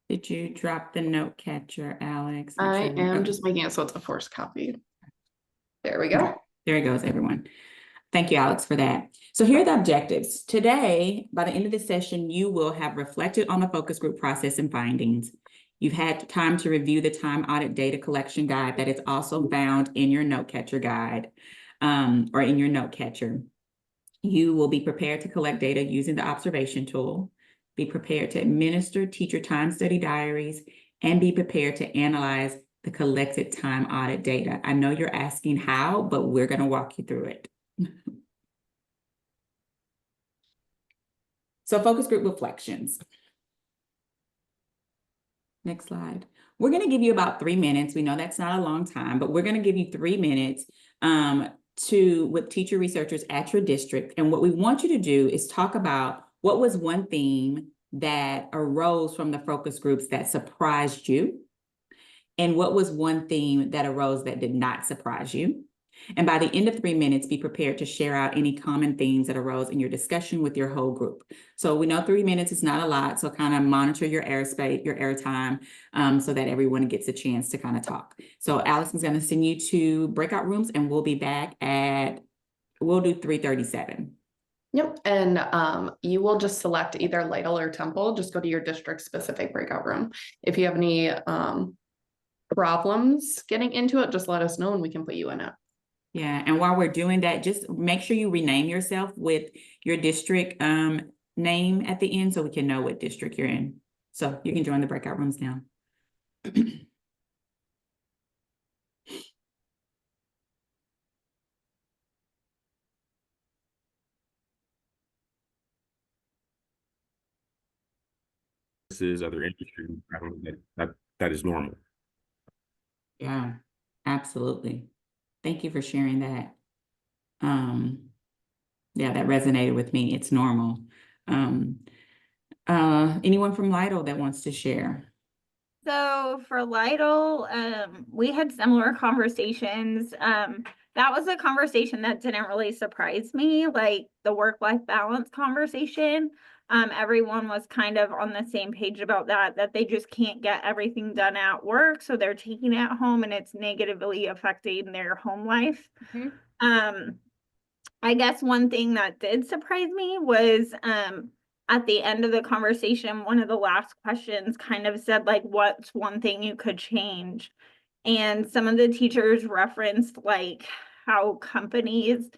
Did you drop the note catcher, Alex? Make I sure am just making it so it's a forced copy. There we go. There it goes, everyone. Thank you, Alex, for that. So here are the objectives. Today, by the end of the session, you will have reflected on the focus group process and findings. You've had time to review the time audit data collection guide that is also found in your note catcher guide or in your note catcher. You will be prepared to collect data using the observation tool, be prepared to administer teacher time study diaries, and be prepared to analyze the collected time audit data. I know you're asking how, but we're going to walk you through it. So focus group reflections. Next slide. We're going to give you about 3 minutes. We know that's not a long time, but we're going to give you 3 minutes with teacher researchers at your district. And what we want you to do is talk about what was one theme that arose from the focus groups that surprised you, and what was one theme that arose that did not surprise you. And by the end of 3 minutes, be prepared to share out any common themes that arose in your discussion with your whole group. So we know 3 minutes is not a lot, so kind of monitor your airspace, your airtime, so that everyone gets a chance to kind of talk. So Alex is going to send you to breakout rooms, and we'll be back we'll do 3:37. Yep, and you will just select either Lytle or Temple. Just go to your district specific breakout room. If you have any problems getting into it, just let us know and we can put you in it. Yeah, and while we're doing that, just make sure you rename yourself with your district name at the end so we can know what district you're in. So you can join the breakout rooms now. Other industry, that is normal. Yeah, absolutely. Thank you for sharing that. Yeah, that resonated with me. It's normal. Anyone from Lytle that wants to share? So for Lytle, we had similar conversations. That was a conversation that didn't really surprise me, like the work-life balance conversation. Everyone was kind of on the same page about that they just can't get everything done at work, so they're taking it home and it's negatively affecting their home life. Mm-hmm. I guess one thing that did surprise me was at the end of the conversation, one of the last questions kind of said, like, what's one thing you could change? And some of the teachers referenced like how companies,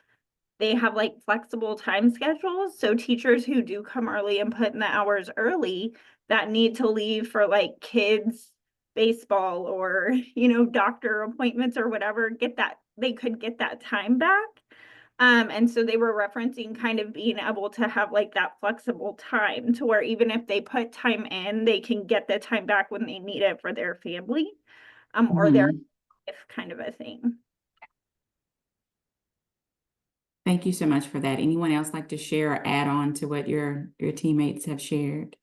they have like flexible time schedules. So teachers who do come early and put in the hours early that need to leave for like kids baseball or, doctor appointments or whatever, they could get that time back. And so they were referencing kind of being able to have like that flexible time to where even if they put time in, they can get the time back when they need it for their family, or their life, kind of a thing. Thank you so much for that. Anyone else like to share or add on to what your teammates have shared?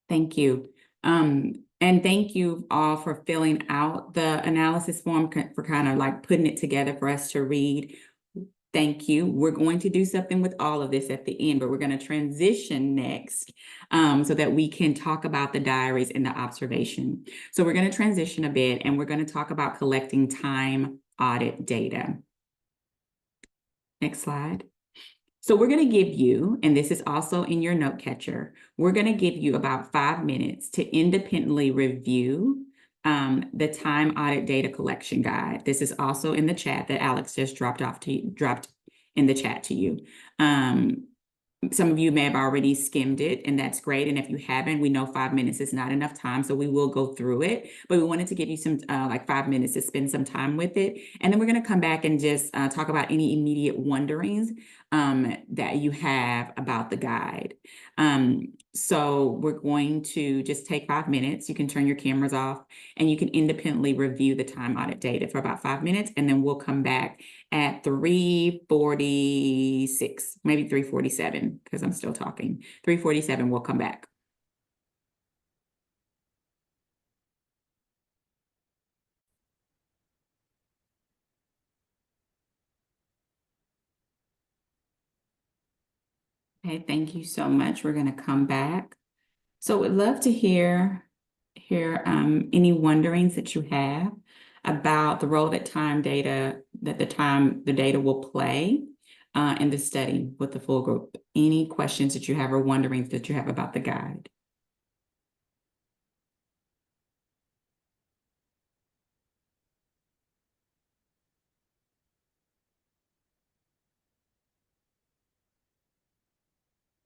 Thank you. And thank you all for filling out the analysis form, for kind of like putting it together for us to read. Thank you. We're going to do something with all of this at the end, but we're going to transition next so that we can talk about the diaries and the observation. So we're going to transition a bit and we're going to talk about collecting time audit data. Next slide. So we're going to give you, and this is also in your note catcher, we're going to give you about 5 minutes to independently review the time audit data collection guide. This is also in the chat that Alex just dropped in the chat to you. Some of you may have already skimmed it, and that's great. And if you haven't, we know 5 minutes is not enough time, so we will go through it. But we wanted to give you some like 5 minutes to spend some time with it. And then we're going to come back and just talk about any immediate wonderings that you have about the guide. So we're going to just take 5 minutes. You can turn your cameras off and you can independently review the time audit data for about 5 minutes. And then we'll come back at 3:46, maybe 3:47, because I'm still talking. 3:47, we'll come back. Okay, thank you so much. We're going to come back. So would love to hear any wonderings that you have about the role that the data will play in the study with the full group. Any questions that you have or wonderings that you have about the guide?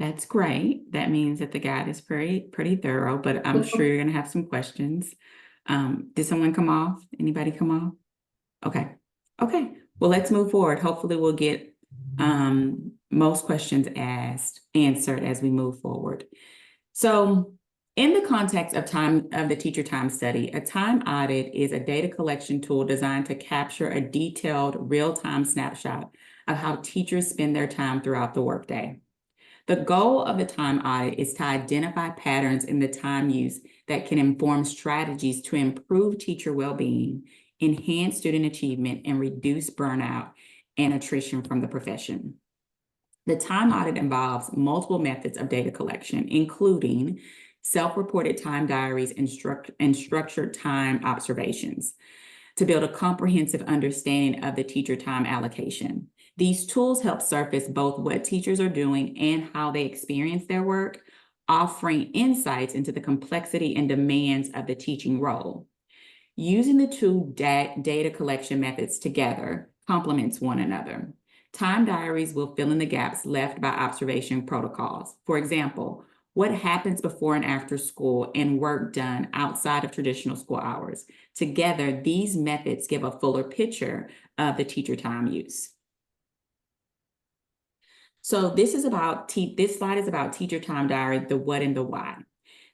That's great. That means that the guide is pretty thorough, but I'm sure you're gonna have some questions. Did someone come off? Anybody come off? Okay. Okay. Well, let's move forward. Hopefully we'll get most questions answered as we move forward. So in the context of the teacher time study, a time audit is a data collection tool designed to capture a detailed real-time snapshot of how teachers spend their time throughout the workday. The goal of the time audit is to identify patterns in the time use that can inform strategies to improve teacher well-being, enhance student achievement, and reduce burnout and attrition from the profession. The time audit involves multiple methods of data collection, including self-reported time diaries and structured time observations to build a comprehensive understanding of the teacher time allocation. These tools help surface both what teachers are doing and how they experience their work, offering insights into the complexity and demands of the teaching role. Using the two data collection methods together complements one another. Time diaries will fill in the gaps left by observation protocols. For example, what happens before and after school and work done outside of traditional school hours. Together, these methods give a fuller picture of the teacher time use. So this slide is about teacher time diary, the what and the why.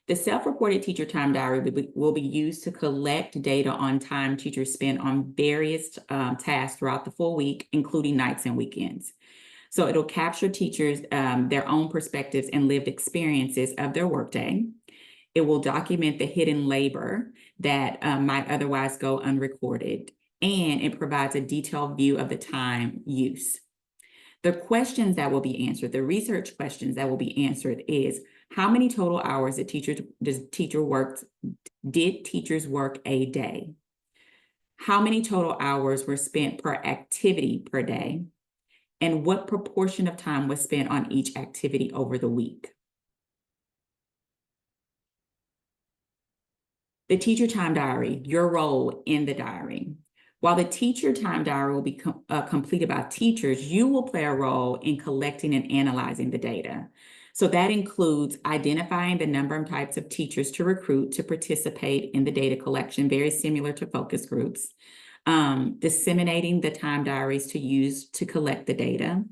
The self-reported teacher time diary will be used to collect data on time teachers spend on various tasks throughout the full week, including nights and weekends. So it'll capture teachers, their own perspectives and lived experiences of their workday. It will document the hidden labor that might otherwise go unrecorded, and it provides a detailed view of the time use. The questions that will be answered, the research questions that will be answered is, how many total hours did teachers work a day? How many total hours were spent per activity per day? And what proportion of time was spent on each activity over the week? The teacher time diary, your role in the diary. While the teacher time diary will be completed by teachers, you will play a role in collecting and analyzing the data. So that includes identifying the number and types of teachers to recruit to participate in the data collection, very similar to focus groups, disseminating the time diaries to use to collect the data.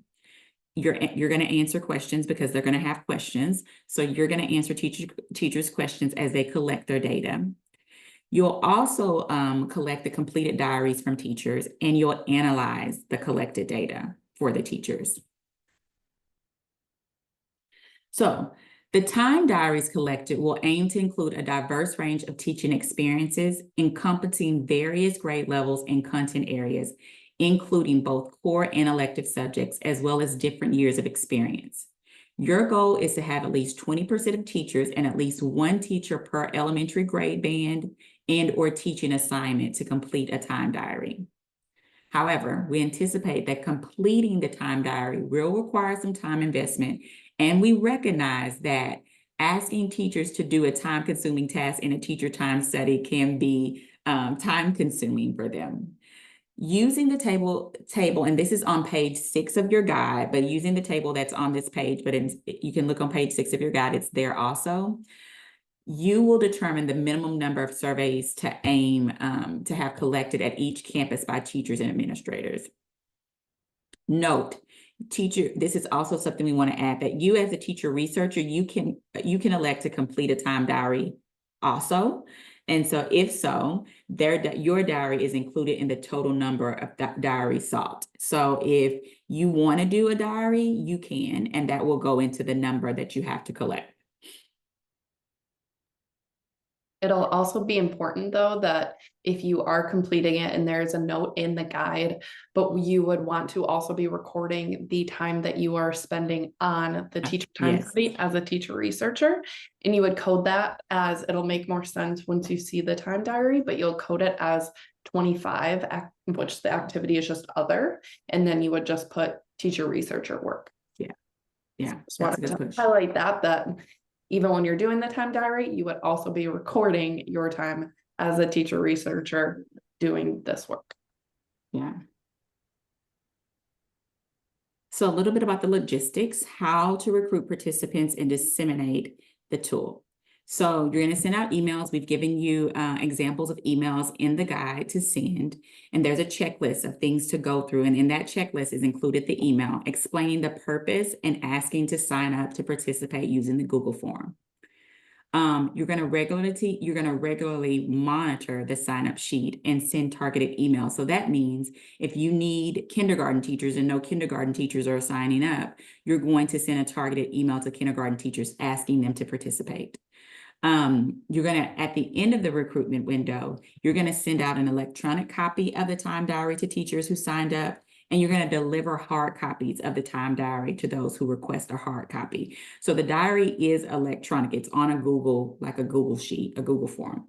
You're going to answer questions because they're going to have questions. So you're going to answer teachers' questions as they collect their data. You'll also collect the completed diaries from teachers, and you'll analyze the collected data for the teachers. So the time diaries collected will aim to include a diverse range of teaching experiences encompassing various grade levels and content areas, including both core and elective subjects, as well as different years of experience. Your goal is to have at least 20% of teachers and at least one teacher per elementary grade band and/or teaching assignment to complete a time diary. However, we anticipate that completing the time diary will require some time investment, and we recognize that asking teachers to do a time-consuming task in a teacher time study can be time-consuming for them. Using the table, and this is on page 6 of your guide, but using the table that's on this page, but you can look on page 6 of your guide, it's there also. You will determine the minimum number of surveys to aim to have collected at each campus by teachers and administrators. Note, this is also something we want to add, that you as a teacher researcher, you can elect to complete a time diary also. And so if so, your diary is included in the total number of diaries sought. So if you want to do a diary, you can, and that will go into the number that you have to collect. It'll also be important though, that if you are completing it and there's a note in the guide, but you would want to also be recording the time that you are spending on the teacher time yes. study as a teacher researcher. And you would code that as, it'll make more sense once you see the time diary, but you'll code it as 25, which the activity is just other. And then you would just put teacher researcher work. Yeah, Just that's a wanted good to push. highlight that even when you're doing the time diary, you would also be recording your time as a teacher researcher doing this work. Yeah. So a little bit about the logistics, how to recruit participants and disseminate the tool. So you're going to send out emails. We've given you examples of emails in the guide to send, and there's a checklist of things to go through. And in that checklist is included the email explaining the purpose and asking to sign up to participate using the Google form. You're going to regularly monitor the sign-up sheet and send targeted emails. So that means if you need kindergarten teachers and no kindergarten teachers are signing up, you're going to send a targeted email to kindergarten teachers asking them to participate. You're going to, at the end of the recruitment window, you're going to send out an electronic copy of the time diary to teachers who signed up, and you're going to deliver hard copies of the time diary to those who request a hard copy. So the diary is electronic. It's on a Google, like a Google sheet, a Google form.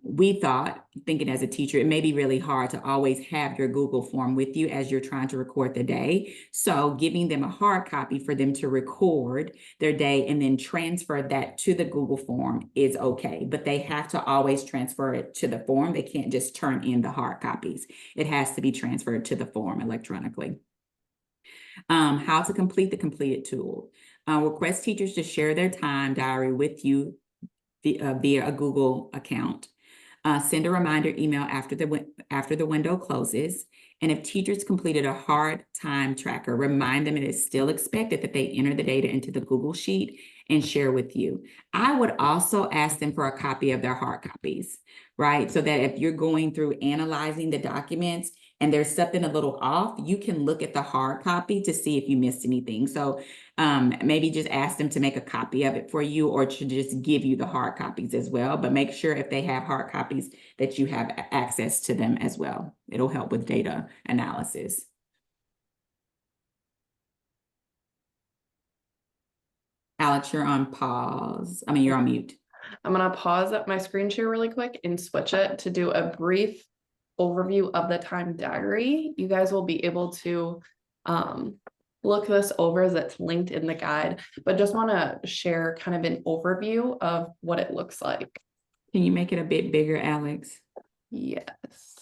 We thought, thinking as a teacher, it may be really hard to always have your Google form with you as you're trying to record the day. So giving them a hard copy for them to record their day and then transfer that to the Google form is okay, but they have to always transfer it to the form. They can't just turn in the hard copies. It has to be transferred to the form electronically. How to complete the completed tool. Request teachers to share their time diary with you via a Google account. Send a reminder email after the window closes. And if teachers completed a hard time tracker, remind them it is still expected that they enter the data into the Google Sheet and share with you. I would also ask them for a copy of their hard copies, right? So that if you're going through analyzing the documents and there's something a little off, you can look at the hard copy to see if you missed anything. So maybe just ask them to make a copy of it for you, or to just give you the hard copies as well. But make sure if they have hard copies that you have access to them as well. It'll help with data analysis. Alex, you're on pause. I mean, you're on mute. I'm going to pause up my screen share really quick and switch it to do a brief overview of the time diary. You guys will be able to look this over as it's linked in the guide, but just want to share kind of an overview of what it looks like. Can you make it a bit bigger, Alex? Yes.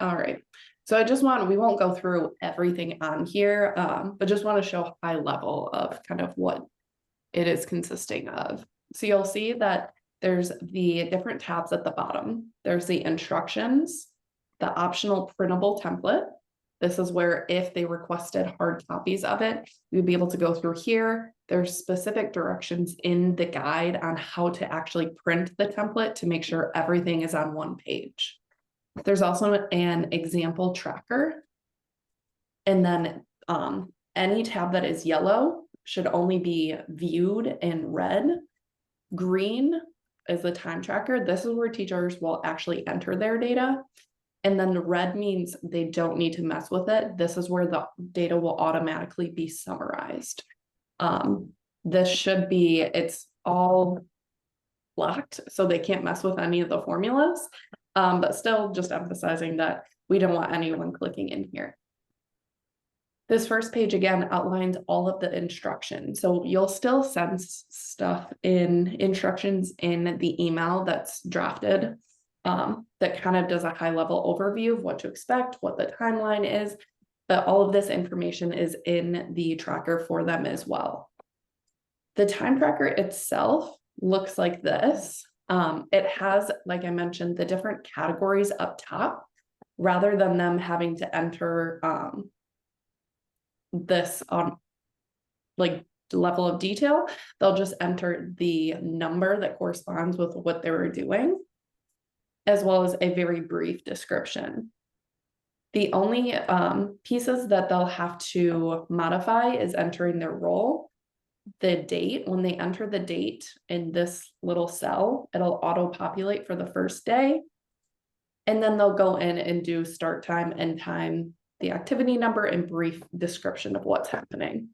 All right. So we won't go through everything on here, but just want to show high level of kind of what it is consisting of. So you'll see that there's the different tabs at the bottom. There's the instructions, the optional printable template. This is where if they requested hard copies of it, you'd be able to go through here. There's specific directions in the guide on how to actually print the template to make sure everything is on one page. There's also an example tracker. And then any tab that is yellow should only be viewed in red. Green is the time tracker. This is where teachers will actually enter their data. And then the red means they don't need to mess with it. This is where the data will automatically be summarized. This should be, it's all locked, so they can't mess with any of the formulas. But still just emphasizing that we don't want anyone clicking in here. This first page again outlines all of the instructions. So you'll still send stuff in instructions in the email that's drafted that kind of does a high level overview of what to expect, what the timeline is, but all of this information is in the tracker for them as well. The time tracker itself looks like this. It has, like I mentioned, the different categories up top, rather than them having to enter this on like level of detail. They'll just enter the number that corresponds with what they were doing, as well as a very brief description. The only pieces that they'll have to modify is entering their role, the date. When they enter the date in this little cell, it'll auto-populate for the first day. And then they'll go in and do start time, end time, the activity number, and brief description of what's happening.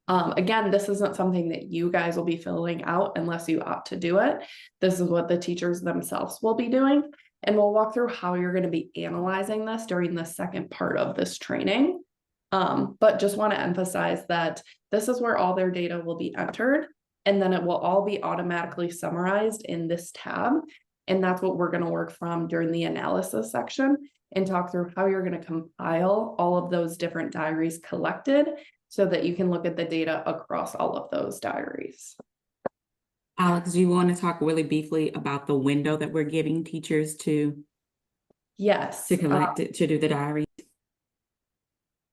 Again, this isn't something that you guys will be filling out unless you opt to do it. This is what the teachers themselves will be doing. And we'll walk through how you're going to be analyzing this during the second part of this training. But just want to emphasize that this is where all their data will be entered, and then it will all be automatically summarized in this tab. And that's what we're going to work from during the analysis section and talk through how you're going to compile all of those different diaries collected so that you can look at the data across all of those diaries. Alex, do you want to talk really briefly about the window that we're giving teachers to Yes. collect it, to do the diary?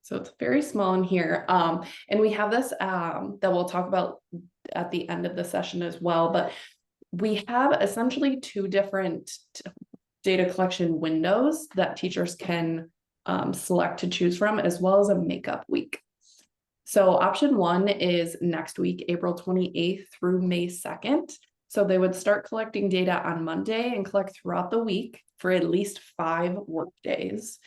So it's very small in here. And we have this that we'll talk about at the end of the session as well, but we have essentially two different data collection windows that teachers can select to choose from, as well as a makeup week. So option one is next week, April 28th through May 2nd. So they would start collecting data on Monday and collect throughout the week for at least 5 work days.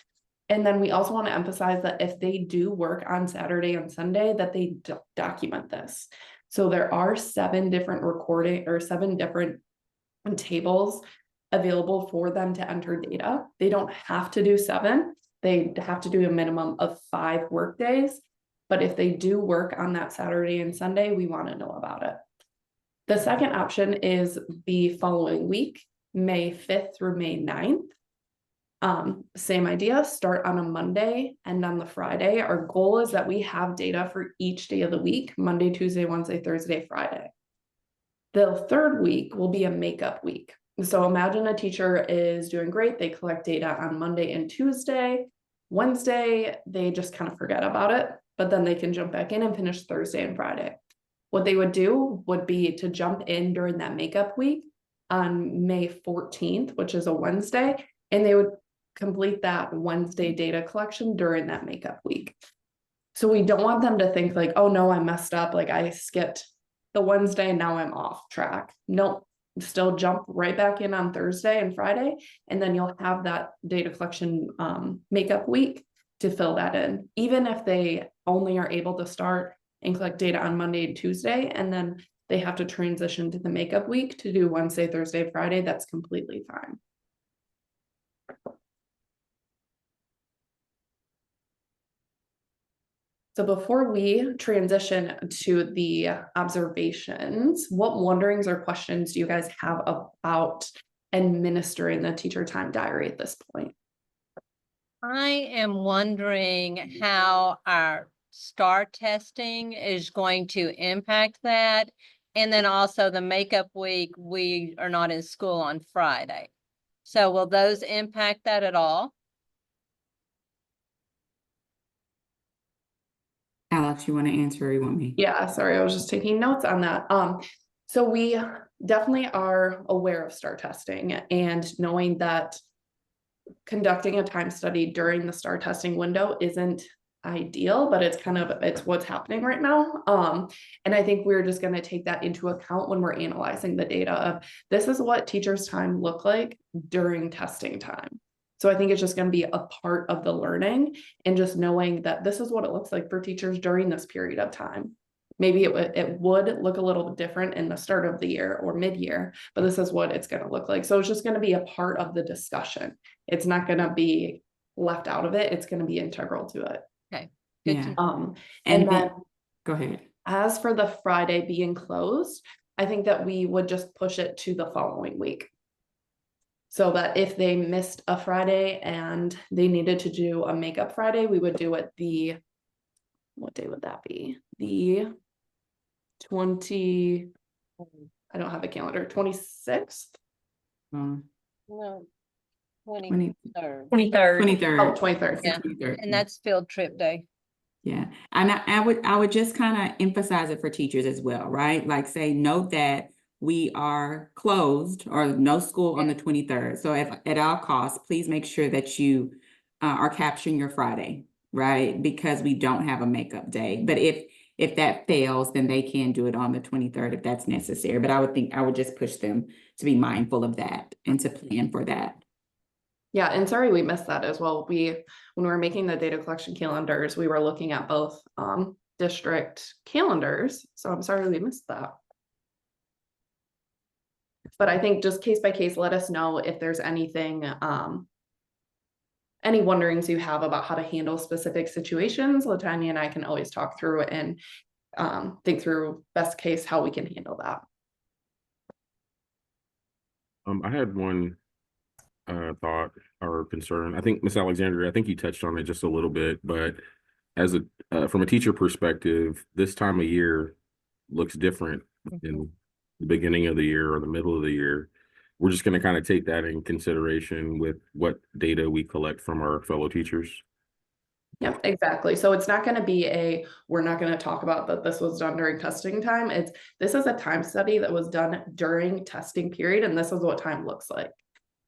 And then we also want to emphasize that if they do work on Saturday and Sunday, that they document this. So there are 7 different tables available for them to enter data. They don't have to do 7. They have to do a minimum of 5 work days. But if they do work on that Saturday and Sunday, we want to know about it. The second option is the following week, May 5th through May 9th. Same idea, start on a Monday, end on the Friday. Our goal is that we have data for each day of the week, Monday, Tuesday, Wednesday, Thursday, Friday. The third week will be a makeup week. So imagine a teacher is doing great. They collect data on Monday and Tuesday. Wednesday, they just kind of forget about it, but then they can jump back in and finish Thursday and Friday. What they would do would be to jump in during that makeup week on May 14th, which is a Wednesday, and they would complete that Wednesday data collection during that makeup week. So we don't want them to think like, oh no, I messed up. Like I skipped the Wednesday and now I'm off track. Nope, still jump right back in on Thursday and Friday. And then you'll have that data collection makeup week to fill that in. Even if they only are able to start and collect data on Monday and Tuesday, and then they have to transition to the makeup week to do Wednesday, Thursday, Friday, that's completely fine. So before we transition to the observations, what wonderings or questions do you guys have about administering the teacher time diary at this point? I am wondering how our STAR testing is going to impact that. And then also the makeup week, we are not in school on Friday. So will those impact that at all? Alex, you want to answer or you want me? Yeah, sorry, I was just taking notes on that. So we definitely are aware of STAR testing and knowing that conducting a time study during the STAR testing window isn't ideal, but it's what's happening right now. And I think we're just going to take that into account when we're analyzing the data of this is what teachers' time look like during testing time. So I think it's just going to be a part of the learning and just knowing that this is what it looks like for teachers during this period of time. Maybe it would look a little bit different in the start of the year or mid-year, but this is what it's going to look like. So it's just going to be a part of the discussion. It's not going to be left out of it. It's going to be integral to it. Okay. Good Yeah. to know. And then Go ahead. as for the Friday being closed, I think that we would just push it to the following week. So that if they missed a Friday and they needed to do a makeup Friday, we would do it what day would that be? The 20, I don't have a calendar, 26th? Um, No, 20 23rd. 23rd. 23rd. Oh, 23rd. Yeah. 23rd. And that's field trip day. Yeah, and I would just kind of emphasize it for teachers as well, right? Like say, note that we are closed or no school on the 23rd. So if at all costs, please make sure that you are capturing your Friday, right? Because we don't have a makeup day. But if that fails, then they can do it on the 23rd if that's necessary. But I would just push them to be mindful of that and to plan for that. Yeah, and sorry we missed that as well. When we were making the data collection calendars, we were looking at both district calendars. So I'm sorry we missed that. But I think just case by case, let us know if there's anything, any wonderings you have about how to handle specific situations. Latanya and I can always talk through it and think through best case how we can handle that. I had one thought or concern. I think Miss Alexandria, I think you touched on it just a little bit, but as a from a teacher perspective, this time of year looks different in the beginning of the year or the middle of the year. We're just going to kind of take that in consideration with what data we collect from our fellow teachers. Yep, exactly. So it's not going to be we're not going to talk about that this was done during testing time. This is a time study that was done during testing period, and this is what time looks like.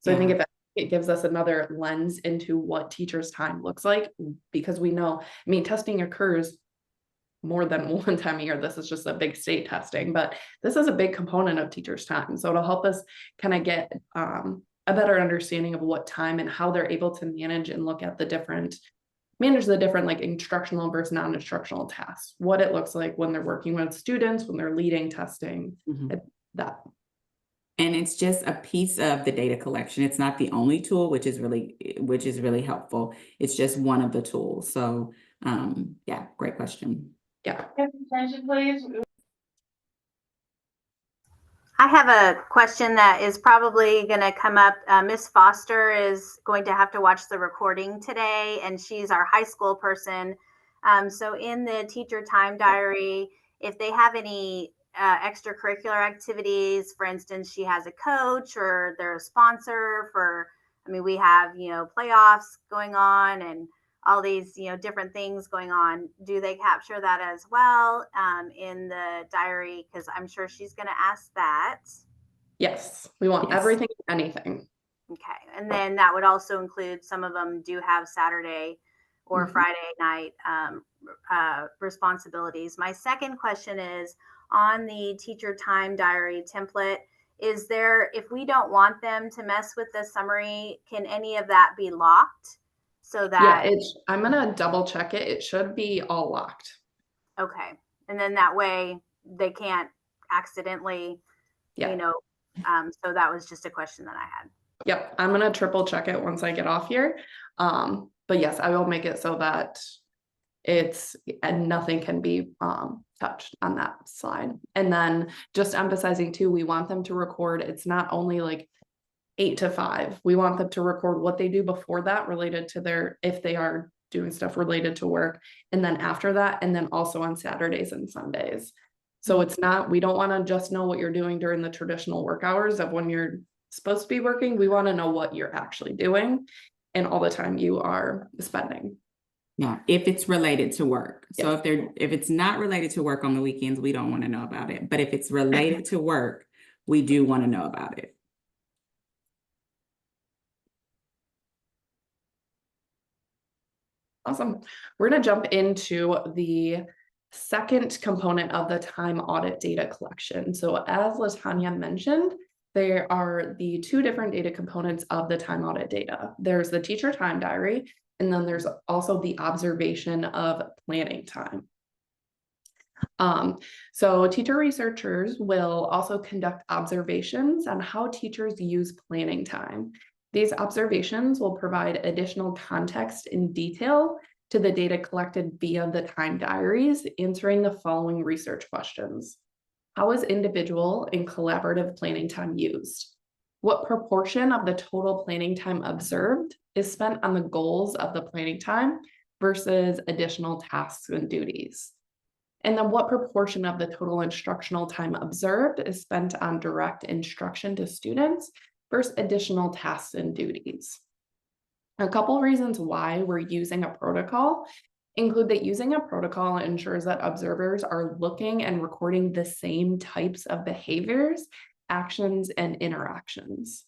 So I think it gives us another lens into what teachers' time looks like, because we know, I mean, testing occurs more than one time a year. This is just a big state testing, but this is a big component of teachers' time. So it'll help us kind of get a better understanding of what time and how they're able to manage and look at manage the different like instructional versus non-instructional tasks, what it looks like when they're working with students, when they're leading testing, that. And it's just a piece of the data collection. It's not the only tool, which is really helpful. It's just one of the tools. So yeah, great question. Yeah. Attention, please. I have a question that is probably going to come up. Miss Foster is going to have to watch the recording today, and she's our high school person. So in the teacher time diary, if they have any extracurricular activities, for instance, she has a coach or they're a sponsor we have, playoffs going on and all these, different things going on. Do they capture that as well in the diary? Because I'm sure she's going to ask that. Yes, we want everything, anything. Okay. And then that would also include, some of them do have Saturday or Friday night responsibilities. My second question is, on the teacher time diary template, is there, if we don't want them to mess with the summary, can any of that be locked? So that, yeah, I'm gonna double check it. It should be all locked. Okay. And then that way they can't accidentally, so that was just a question that I had. Yep, I'm gonna triple check it once I get off here. But yes, I will make it so that and nothing can be touched on that slide. And then just emphasizing too, we want them to record. It's not only like 8 to 5. We want them to record what they do before that related to if they are doing stuff related to work, and then after that, and then also on Saturdays and Sundays. So we don't want to just know what you're doing during the traditional work hours of when you're supposed to be working. We want to know what you're actually doing and all the time you are spending. Yeah, if it's related to work. So if it's not related to work on the weekends, we don't want to know about it. But if it's related to work, we do want to know about it. Awesome. We're going to jump into the second component of the time audit data collection. So as Latanya mentioned, there are the 2 different data components of the time audit data. There's the teacher time diary, and then there's also the observation of planning time. So teacher researchers will also conduct observations on how teachers use planning time. These observations will provide additional context and detail to the data collected via the time diaries, answering the following research questions. How is individual and collaborative planning time used? What proportion of the total planning time observed is spent on the goals of the planning time versus additional tasks and duties? And then what proportion of the total instructional time observed is spent on direct instruction to students versus additional tasks and duties? A couple of reasons why we're using a protocol include that using a protocol ensures that observers are looking and recording the same types of behaviors, actions, and interactions.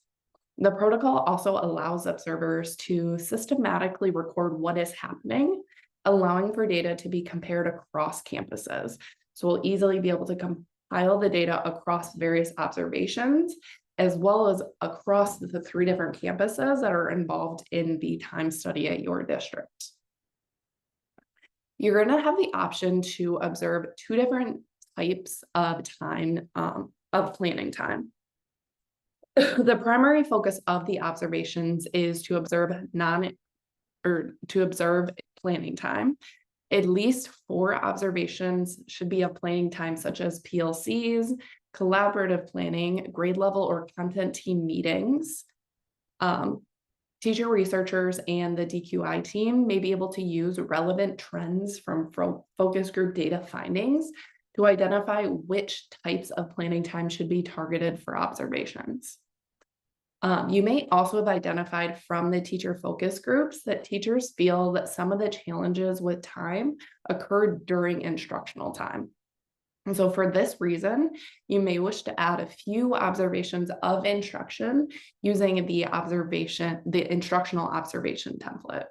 The protocol also allows observers to systematically record what is happening, allowing for data to be compared across campuses. So we'll easily be able to compile the data across various observations, as well as across the 3 different campuses that are involved in the time study at your district. You're going to have the option to observe 2 different types of time, of planning time. The primary focus of the observations is to observe planning time. At least 4 observations should be of planning time, such as PLCs, collaborative planning, grade level or content team meetings. Teacher researchers and the DQI team may be able to use relevant trends from focus group data findings to identify which types of planning time should be targeted for observations. You may also have identified from the teacher focus groups that teachers feel that some of the challenges with time occurred during instructional time. And so for this reason, you may wish to add a few observations of instruction using the instructional observation template.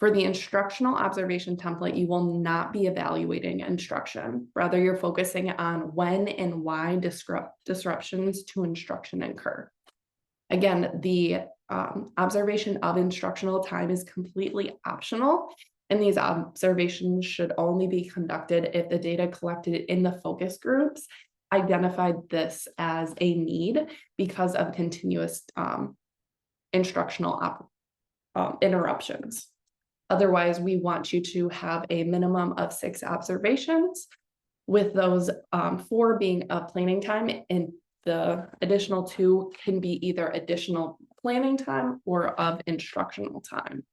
For the instructional observation template, you will not be evaluating instruction. Rather, you're focusing on when and why disruptions to instruction occur. Again, the observation of instructional time is completely optional, and these observations should only be conducted if the data collected in the focus groups identified this as a need because of continuous instructional interruptions. Otherwise, we want you to have a minimum of 6 observations, with those 4 being of planning time, and the additional 2 can be either additional planning time or of instructional time.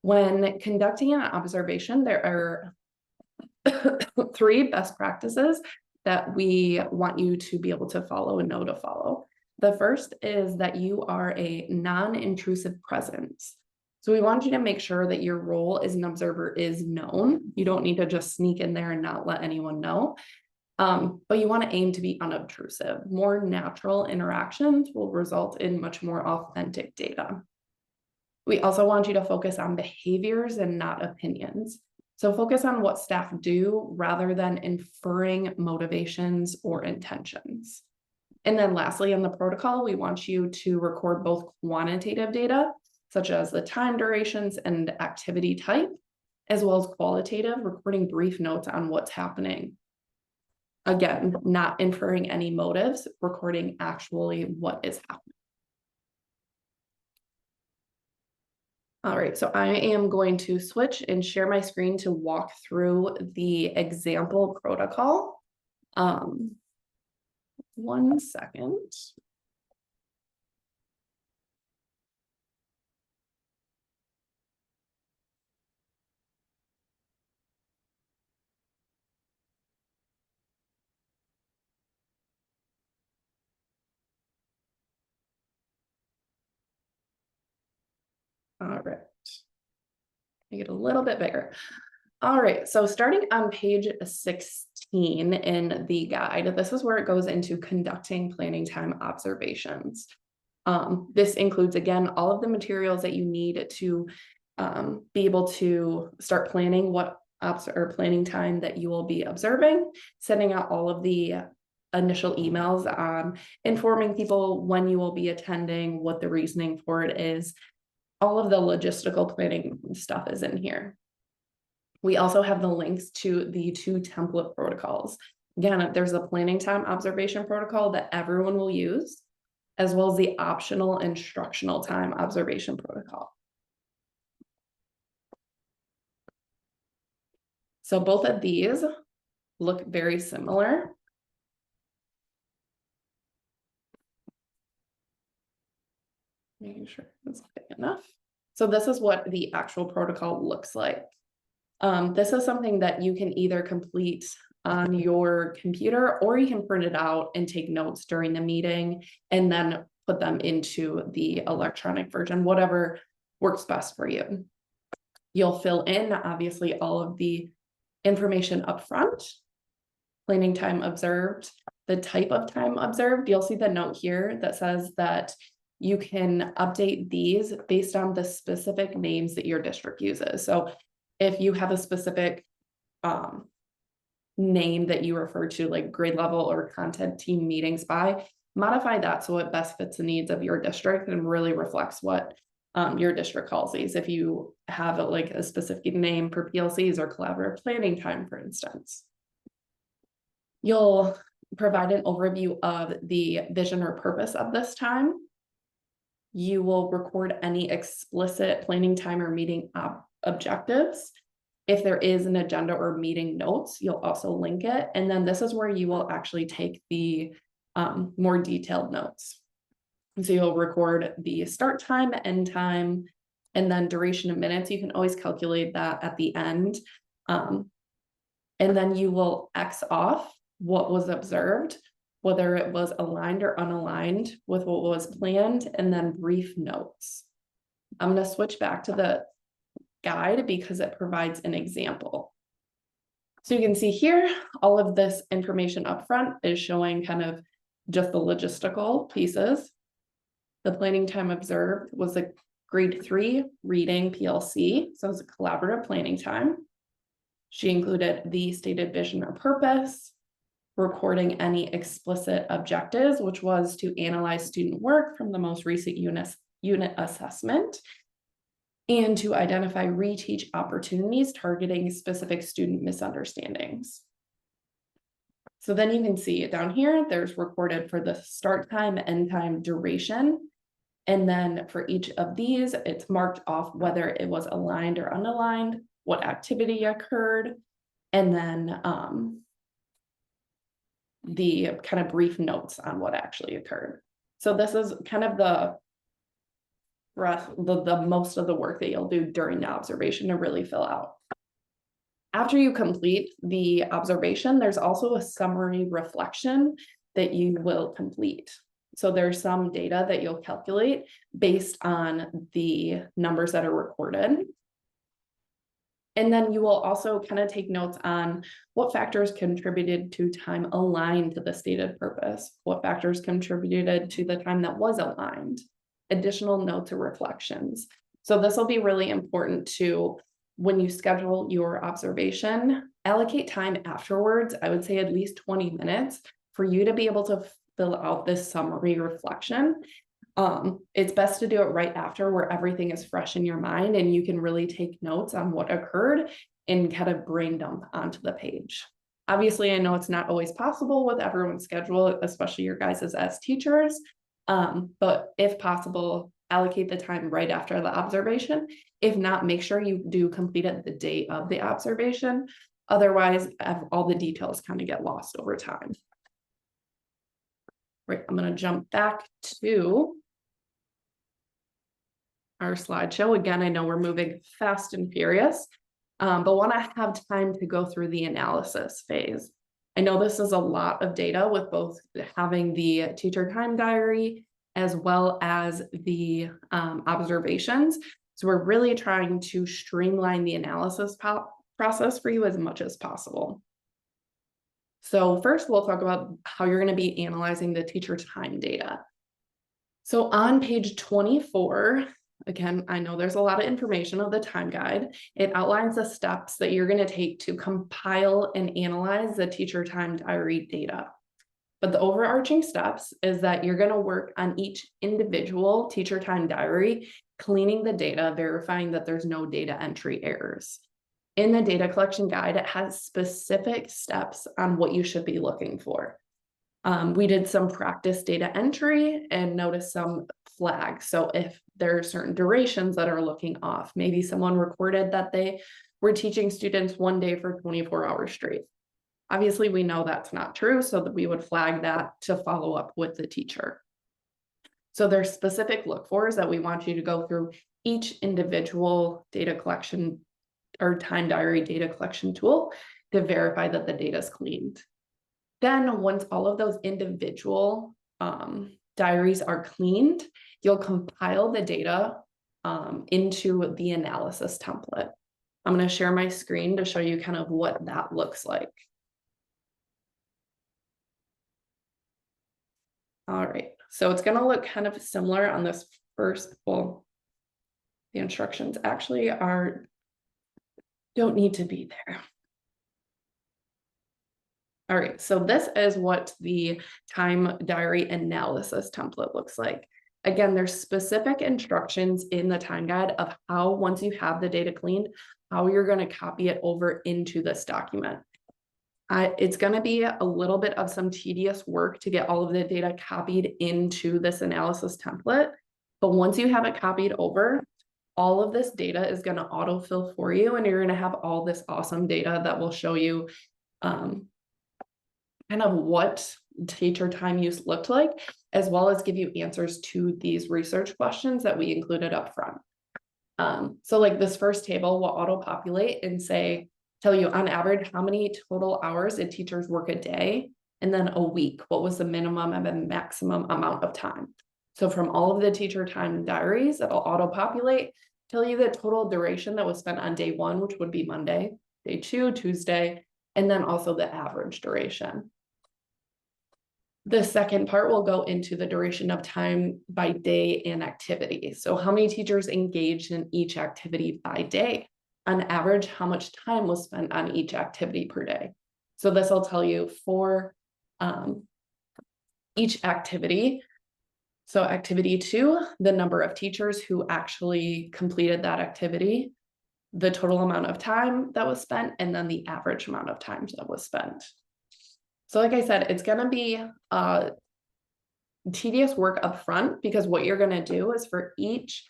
When conducting an observation, there are 3 best practices that we want you to be able to follow and know to follow. The first is that you are a non-intrusive presence. So we want you to make sure that your role as an observer is known. You don't need to just sneak in there and not let anyone know. But you want to aim to be unobtrusive. More natural interactions will result in much more authentic data. We also want you to focus on behaviors and not opinions. So focus on what staff do rather than inferring motivations or intentions. And then lastly, in the protocol, we want you to record both quantitative data, such as the time durations and activity type, as well as qualitative, recording brief notes on what's happening. Again, not inferring any motives, recording actually what is happening. All right, so I am going to switch and share my screen to walk through the example protocol. 1 second. All right, make it a little bit bigger. All right, so starting on page 16 in the guide, this is where it goes into conducting planning time observations. This includes, again, all of the materials that you need to be able to start planning what planning time that you will be observing, sending out all of the initial emails on informing people when you will be attending, what the reasoning for it is. All of the logistical planning stuff is in here. We also have the links to the 2 template protocols. Again, there's a planning time observation protocol that everyone will use, as well as the optional instructional time observation protocol. So both of these look very similar. Making sure it's big enough. So this is what the actual protocol looks like. This is something that you can either complete on your computer, or you can print it out and take notes during the meeting and then put them into the electronic version, whatever works best for you. You'll fill in, obviously, all of the information up front, planning time observed, the type of time observed, you'll see the note here that says that you can update these based on the specific names that your district uses. So if you have a specific name that you refer to, like grade level or content team meetings by, modify that so it best fits the needs of your district and really reflects what your district calls these. If you have like a specific name for PLCs or collaborative planning time, for instance. You'll provide an overview of the vision or purpose of this time. You will record any explicit planning time or meeting objectives. If there is an agenda or meeting notes, you'll also link it. And then this is where you will actually take the more detailed notes. So you'll record the start time, end time, and then duration of minutes. You can always calculate that at the end. And then you will X off what was observed, whether it was aligned or unaligned with what was planned, and then brief notes. I'm going to switch back to the guide because it provides an example. So you can see here, all of this information up front is showing kind of just the logistical pieces. The planning time observed was a grade 3 reading PLC, so it's a collaborative planning time. She included the stated vision or purpose, recording any explicit objectives, which was to analyze student work from the most recent unit assessment, and to identify reteach opportunities targeting specific student misunderstandings. So then you can see down here, there's recorded for the start time, end time, duration. And then for each of these, it's marked off whether it was aligned or unaligned, what activity occurred, and then the kind of brief notes on what actually occurred. So this is kind of the most of the work that you'll do during the observation to really fill out. After you complete the observation, there's also a summary reflection that you will complete. So there's some data that you'll calculate based on the numbers that are recorded. And then you will also kind of take notes on what factors contributed to time aligned to the stated purpose, what factors contributed to the time that was aligned, additional notes or reflections. So this will be really important to, when you schedule your observation, allocate time afterwards. I would say at least 20 minutes for you to be able to fill out this summary reflection. It's best to do it right after, where everything is fresh in your mind and you can really take notes on what occurred and kind of brain dump onto the page. Obviously, I know it's not always possible with everyone's schedule, especially your guys as teachers. But if possible, allocate the time right after the observation. If not, make sure you do complete it the day of the observation. Otherwise, all the details kind of get lost over time. Right, I'm going to jump back to our slideshow. Again, I know we're moving fast and furious, but want to have time to go through the analysis phase. I know this is a lot of data with both having the teacher time diary as well as the observations. So we're really trying to streamline the analysis process for you as much as possible. So first, we'll talk about how you're going to be analyzing the teacher time data. So on page 24, again, I know there's a lot of information of the time guide. It outlines the steps that you're going to take to compile and analyze the teacher time diary data. But the overarching steps is that you're going to work on each individual teacher time diary, cleaning the data, verifying that there's no data entry errors. In the data collection guide, it has specific steps on what you should be looking for. We did some practice data entry and noticed some flags. So if there are certain durations that are looking off, maybe someone recorded that they were teaching students one day for 24 hours straight. Obviously, we know that's not true, so that we would flag that to follow up with the teacher. So there's specific look-fors that we want you to go through each individual data collection or time diary data collection tool to verify that the data is cleaned. Then once all of those individual diaries are cleaned, you'll compile the data into the analysis template. I'm going to share my screen to show you kind of what that looks like. All right, so it's gonna look kind of similar on this first, well, the instructions actually don't need to be there. All right, so this is what the time diary analysis template looks like. Again, there's specific instructions in the time guide of how, once you have the data cleaned, how you're going to copy it over into this document. It's going to be a little bit of some tedious work to get all of the data copied into this analysis template. But once you have it copied over, all of this data is going to autofill for you, and you're going to have all this awesome data that will show you kind of what teacher time use looked like, as well as give you answers to these research questions that we included up front. So like this first table will auto-populate and tell you on average how many total hours did teachers work a day, and then a week, what was the minimum and the maximum amount of time. So from all of the teacher time diaries, it'll auto-populate, tell you the total duration that was spent on day 1, which would be Monday, day 2, Tuesday, and then also the average duration. The second part will go into the duration of time by day and activity. So how many teachers engaged in each activity by day? On average, how much time was spent on each activity per day? So this will tell you for each activity. So activity 2, the number of teachers who actually completed that activity, the total amount of time that was spent, and then the average amount of time that was spent. So like I said, it's going to be tedious work up front, because what you're going to do is for each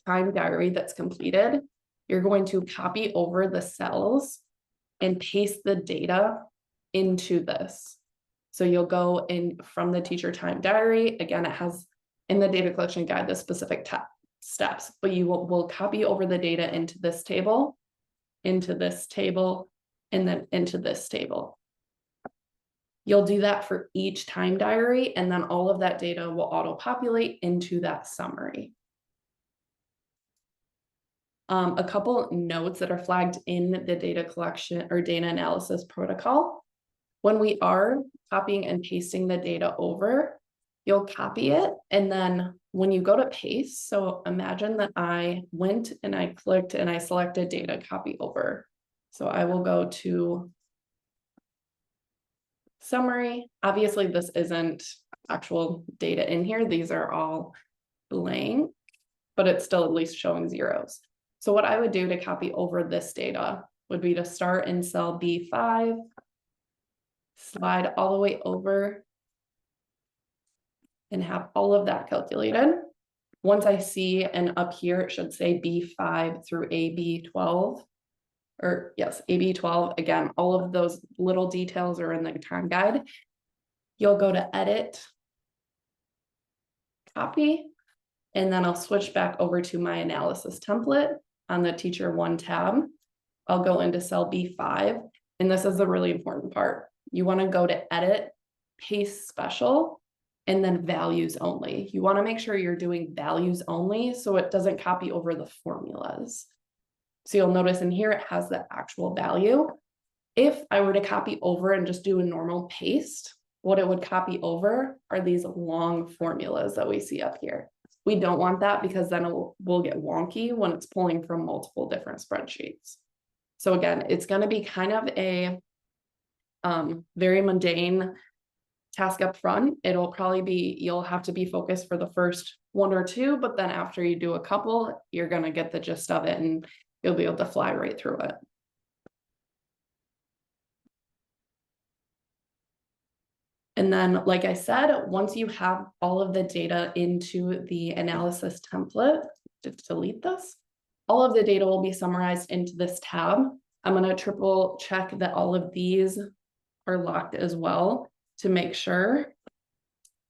time diary that's completed, you're going to copy over the cells and paste the data into this. So you'll go in from the teacher time diary. Again, it has in the data collection guide the specific steps, but you will copy over the data into this table, and then into this table. You'll do that for each time diary, and then all of that data will auto-populate into that summary. A couple notes that are flagged in the data collection or data analysis protocol. When we are copying and pasting the data over, you'll copy it, and then when you go to paste, so imagine that I went and I clicked and I selected data copy over. So I will go to summary. Obviously, this isn't actual data in here. These are all blank, but it's still at least showing zeros. So what I would do to copy over this data would be to start in cell B5, slide all the way over, and have all of that calculated. Once I see, and up here it should say B5 through AB12. Or yes, AB12, again, all of those little details are in the time guide. You'll go to edit, copy, and then I'll switch back over to my analysis template on the teacher 1 tab. I'll go into cell B5, and this is the really important part. You want to go to edit, paste special, and then values only. You want to make sure you're doing values only so it doesn't copy over the formulas. So you'll notice in here, it has the actual value. If I were to copy over and just do a normal paste, what it would copy over are these long formulas that we see up here. We don't want that, because then it will get wonky when it's pulling from multiple different spreadsheets. So again, it's going to be kind of a very mundane task up front. It'll probably be, you'll have to be focused for the first 1 or 2, but then after you do a couple, you're going to get the gist of it, and you'll be able to fly right through it. And then, like I said, once you have all of the data into the analysis template, just delete this, all of the data will be summarized into this tab. I'm going to triple check that all of these are locked as well to make sure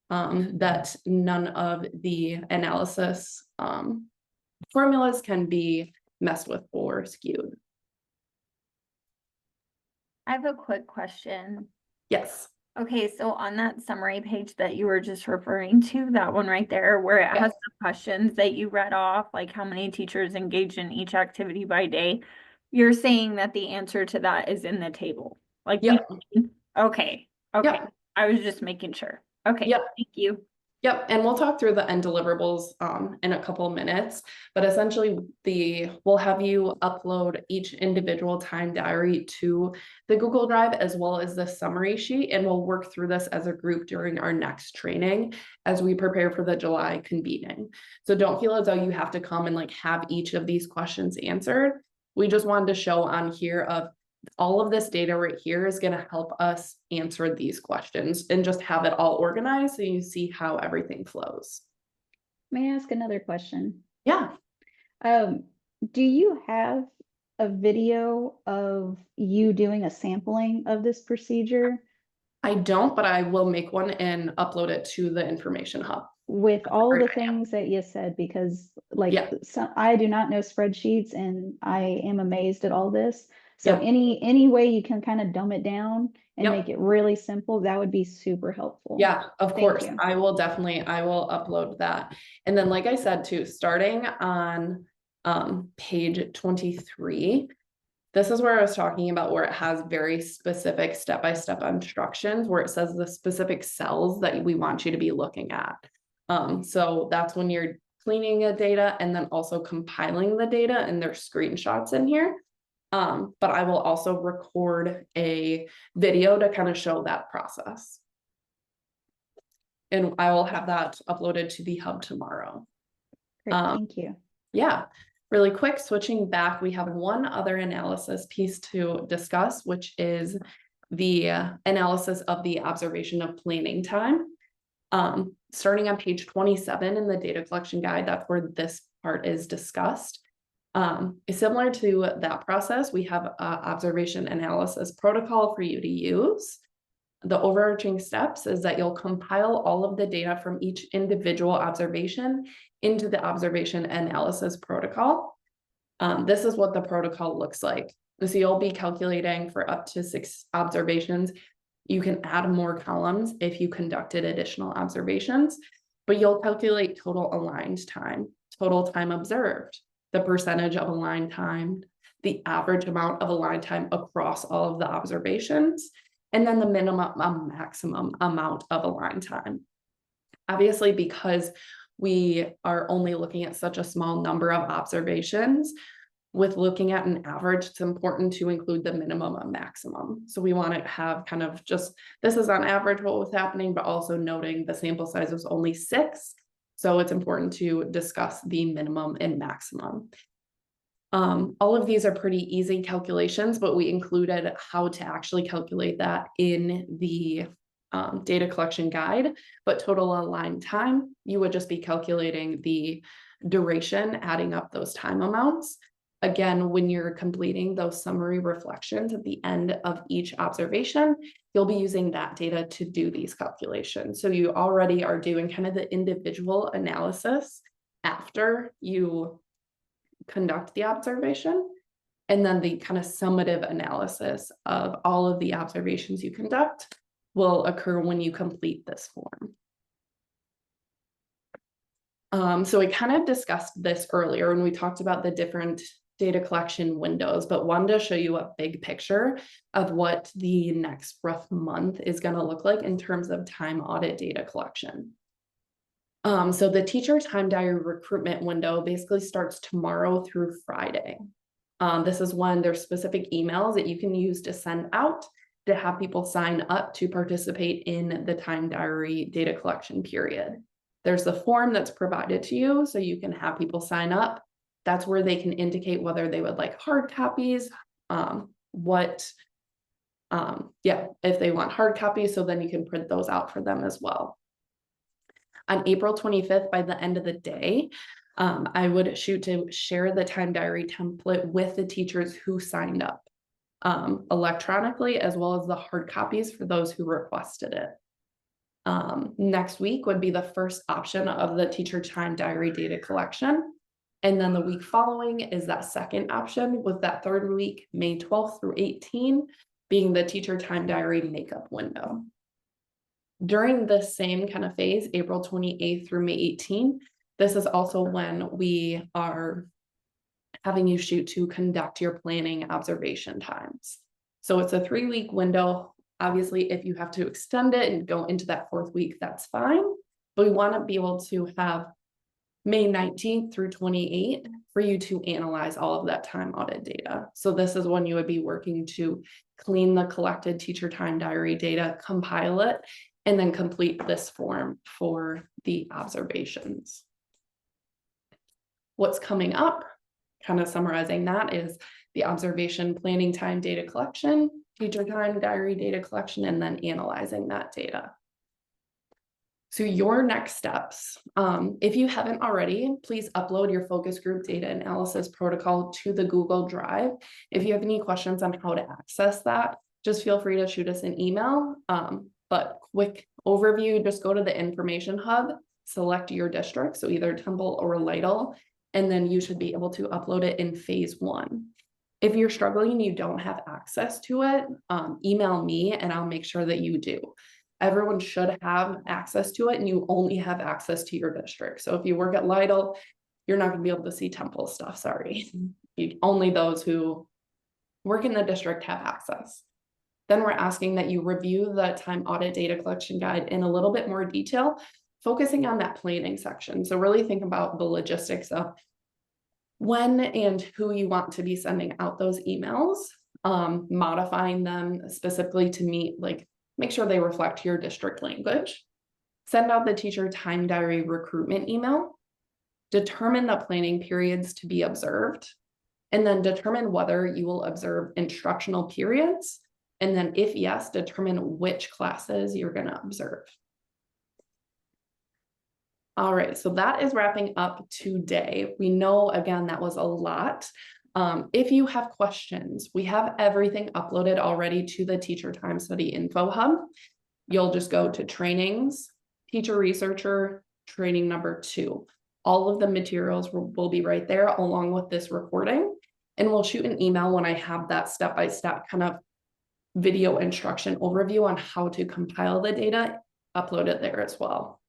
that none of the analysis formulas can be messed with or skewed. I have a quick question. Yes. Okay, so on that summary page that you were just referring to, that one right there, where it has the questions that you read off, like how many teachers engaged in each activity by day, you're saying that the answer to that is in the table. Like, Yep. okay. Yep. I was just making sure. Okay, Yep. thank you. Yep, and we'll talk through the end deliverables in a couple of minutes, but essentially we'll have you upload each individual time diary to the Google Drive as well as the summary sheet, and we'll work through this as a group during our next training as we prepare for the July convening. So don't feel as though you have to come and like have each of these questions answered. We just wanted to show on here of all of this data right here is going to help us answer these questions and just have it all organized so you see how everything flows. May I ask another question? Yeah, Do you have a video of you doing a sampling of this procedure I don't, but I will make one and upload it to the information hub. with all great the idea. things that you said? Because like, Yeah. I do not know spreadsheets and I am amazed at all this. So Yep. any way you can kind of dumb it down and Yep. make it really simple, that would be super helpful. Yeah, of Thank course. you. I will upload that. And then, like I said, too, starting on page 23, this is where I was talking about where it has very specific step-by-step instructions where it says the specific cells that we want you to be looking at. So that's when you're cleaning the data and then also compiling the data, and there's screenshots in here. But I will also record a video to kind of show that process. And I will have that uploaded to the hub tomorrow. Great, thank you. Yeah, really quick, switching back, we have one other analysis piece to discuss, which is the analysis of the observation of planning time. Starting on page 27 in the data collection guide, that's where this part is discussed. Similar to that process, we have an observation analysis protocol for you to use. The overarching steps is that you'll compile all of the data from each individual observation into the observation analysis protocol. This is what the protocol looks like. So you'll be calculating for up to 6 observations. You can add more columns if you conducted additional observations, but you'll calculate total aligned time, total time observed, the percentage of aligned time, the average amount of aligned time across all of the observations, and then the minimum and maximum amount of aligned time. Obviously, because we are only looking at such a small number of observations, with looking at an average, it's important to include the minimum and maximum. So we want to have kind of just, this is on average what was happening, but also noting the sample size was only 6. So it's important to discuss the minimum and maximum. All of these are pretty easy calculations, but we included how to actually calculate that in the data collection guide. But total aligned time, you would just be calculating the duration, adding up those time amounts. Again, when you're completing those summary reflections at the end of each observation, you'll be using that data to do these calculations. So you already are doing kind of the individual analysis after you conduct the observation, and then the kind of summative analysis of all of the observations you conduct will occur when you complete this form. So we kind of discussed this earlier when we talked about the different data collection windows, but wanted to show you a big picture of what the next rough month is going to look like in terms of time audit data collection. So the teacher time diary recruitment window basically starts tomorrow through Friday. This is when there's specific emails that you can use to send out to have people sign up to participate in the time diary data collection period. There's the form that's provided to you, so you can have people sign up. That's where they can indicate whether they would like hard copies, if they want hard copies, so then you can print those out for them as well. On April 25th, by the end of the day, I would shoot to share the time diary template with the teachers who signed up electronically, as well as the hard copies for those who requested it. Next week would be the first option of the teacher time diary data collection. And then the week following is that second option, with that third week, May 12th through 18, being the teacher time diary makeup window. During the same kind of phase, April 28th through May 18, this is also when we are having you shoot to conduct your planning observation times. So it's a 3-week window. Obviously, if you have to extend it and go into that 4th week, that's fine. but we want to be able to have May 19th through 28th for you to analyze all of that time audit data. So this is when you would be working to clean the collected teacher time diary data, compile it, and then complete this form for the observations. What's coming up, kind of summarizing that, is the observation planning time data collection, teacher time diary data collection, and then analyzing that data. So your next steps, if you haven't already, please upload your focus group data analysis protocol to the Google Drive. If you have any questions on how to access that, just feel free to shoot us an email. But quick overview, just go to the information hub, select your district, so either Temple or Lytle, and then you should be able to upload it in phase 1. If you're struggling and you don't have access to it, email me and I'll make sure that you do. Everyone should have access to it, and you only have access to your district. So if you work at Lytle, you're not gonna be able to see Temple stuff, sorry. Only those who work in the district have access. Then we're asking that you review the time audit data collection guide in a little bit more detail, focusing on that planning section. So really think about the logistics of when and who you want to be sending out those emails, modifying them specifically to meet, like, make sure they reflect your district language. Send out the teacher time diary recruitment email. Determine the planning periods to be observed, and then determine whether you will observe instructional periods. And then if yes, determine which classes you're going to observe. All right, so that is wrapping up today. We know, again, that was a lot. If you have questions, we have everything uploaded already to the Teacher Time Study Info Hub. You'll just go to trainings, teacher researcher, training number 2. All of the materials will be right there along with this recording. And we'll shoot an email when I have that step-by-step kind of video instruction overview on how to compile the data, upload it there as well.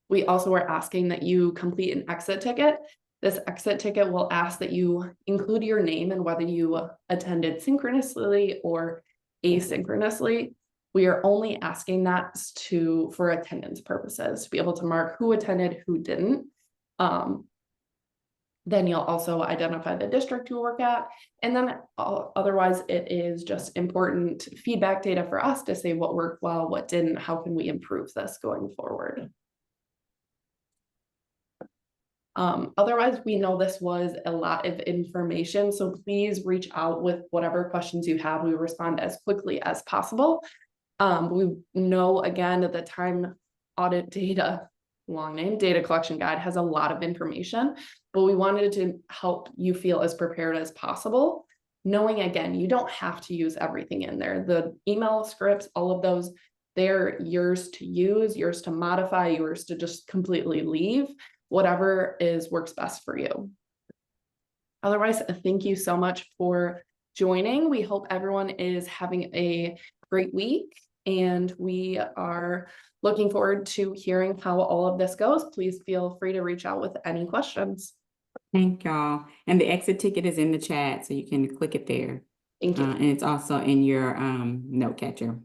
We also are asking that you complete an exit ticket. This exit ticket will ask that you include your name and whether you attended synchronously or asynchronously. We are only asking that for attendance purposes, to be able to mark who attended, who didn't. Then you'll also identify the district you work at. And then otherwise it is just important feedback data for us to say what worked well, what didn't, how can we improve this going forward. Otherwise, we know this was a lot of information, so please reach out with whatever questions you have. We respond as quickly as possible. We know, again, that the time audit data, long name, data collection guide has a lot of information, but we wanted to help you feel as prepared as possible. Knowing, again, you don't have to use everything in there. The email scripts, all of those, they're yours to use, yours to modify, yours to just completely leave. Whatever works best for you. Otherwise, thank you so much for joining. We hope everyone is having a great week, and we are looking forward to hearing how all of this goes. Please feel free to reach out with any questions. Thank y'all. And the exit ticket is in the chat, so you can click it there. Thank you. And it's also in your note catcher.